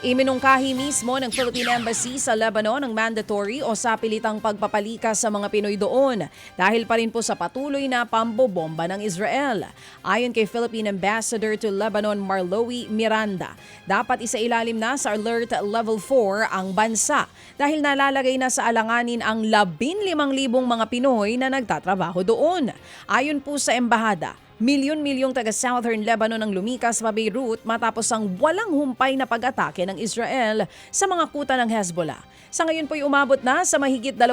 Iminungkahi mismo ng Philippine Embassy sa Lebanon ang mandatory o sapilitang pagpapalikas sa mga Pinoy doon dahil pa rin po sa patuloy na pambobomba ng Israel. Ayon kay Philippine Ambassador to Lebanon Marlowe Miranda, dapat isailalim na sa Alert Level 4 ang bansa dahil nalalagay na sa alanganin ang 15,000 mga Pinoy na nagtatrabaho doon. Ayon po sa embahada, milyon-milyong taga Southern Lebanon ang lumikas pa Beirut matapos ang walang humpay na pag-atake ng Israel sa mga kuta ng Hezbollah. Sa ngayon po'y umabot na sa mahigit 2,000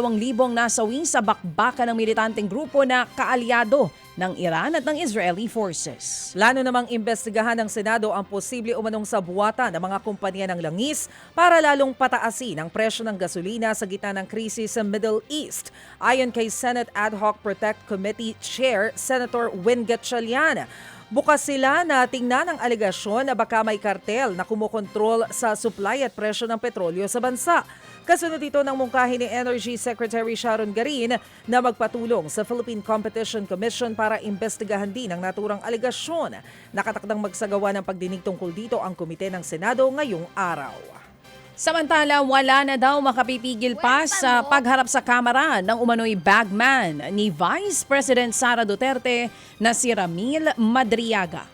nasawi sa bakbakan ng militanteng grupo na kaalyado ng Iran at ng Israeli forces. Plano namang imbestigahan ng Senado ang posible umanong sabuatan ng mga kumpanya ng langis para lalong pataasin ang presyo ng gasolina sa gitna ng krisis sa Middle East. Ayon kay Senate Ad Hoc Protect Committee Chair Senator Win Gatchalian, bukas sila na tingnan ang alegasyon na baka may kartel na kumokontrol sa supply at presyo ng petrolyo sa bansa. Kasunod ito ng mungkahi ni Energy Secretary Sharon Garin na magpatulong sa Philippine Competition Commission para imbestigahan din ang naturang alegasyon. Nakatakdang magsagawa ng pagdinig tungkol dito ang komite ng Senado ngayong araw. Samantala, wala na daw makapipigil pa sa pagharap sa kamera ng umano'y bagman ni Vice President Sara Duterte na si Ramil Madriaga.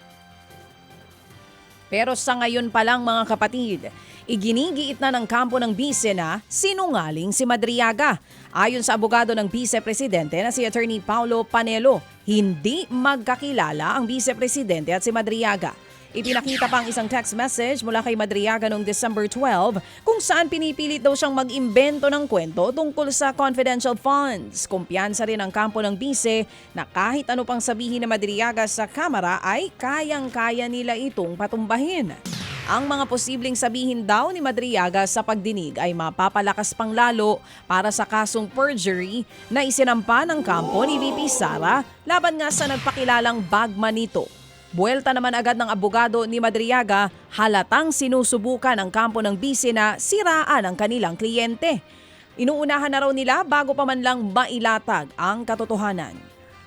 Pero sa ngayon pa lang mga kapatid, iginigiit na ng kampo ng bise na sinungaling si Madriaga. Ayon sa abogado ng Vice-Presidente na si Attorney Paulo Panelo, hindi magkakilala ang Vice-Presidente at si Madriaga. Ipinakita pa ang isang text message mula kay Madriaga noong December 12 kung saan pinipilit daw siyang mag-imbento ng kwento tungkol sa confidential funds. Kumpiyansa rin ang kampo ng bise na kahit ano pang sabihin ni Madriaga sa kamera ay kayang-kaya nila itong patumbahin. Ang mga posibleng sabihin daw ni Madriaga sa pagdinig ay mapapalakas pang lalo para sa kasong perjury na isinampa ng kampo ni VP Sara laban nga sa nagpakilalang bagman nito. Buwelta naman agad ng abogado ni Madriaga, halatang sinusubukan ng kampo ng bise na siraan ang kanilang kliyente. Inuunahan na raw nila bago pa man lang mailatag ang katotohanan.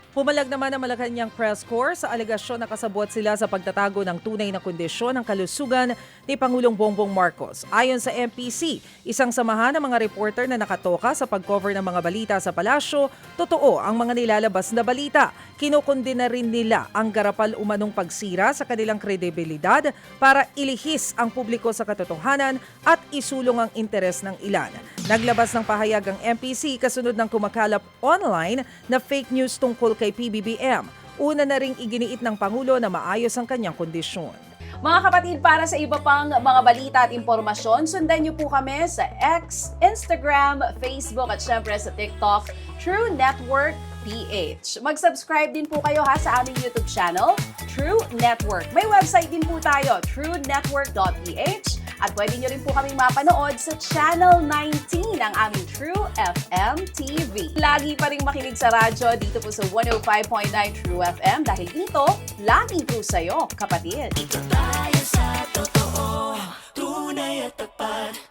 Pumalag naman ang Malacanang Press Corps sa alegasyon na kasabwat sila sa pagtatago ng tunay na kondisyon ng kalusugan ni Pangulong Bongbong Marcos. Ayon sa MPC, isang samahan ng mga reporter na nakatoka sa pag-cover ng mga balita sa palasyo, totoo ang mga nilalabas na balita. Kinukundina rin nila ang garapal umanong pagsira sa kanilang kredibilidad para ilihis ang publiko sa katotohanan at isulong ang interes ng ilan. Naglabas ng pahayag ang MPC kasunod ng kumakalap online na fake news tungkol kay PBBM. Una na ring iginiit ng Pangulo na maayos ang kanyang kondisyon. Mga kapatid, para sa iba pang mga balita at impormasyon, sundan niyo po kami sa X, Instagram, Facebook at syempre sa TikTok, True Network PH. Mag-subscribe din po kayo sa aming YouTube channel, True Network. May website din po tayo, truenetwork.ph. At pwede nyo rin po kaming mapanood sa Channel 19 ng aming True FM TV. Lagi pa rin makinig sa radyo dito po sa 105.9 True FM dahil dito, laging true sa'yo, kapatid. Dito tayo sa totoo, tunay at tapat.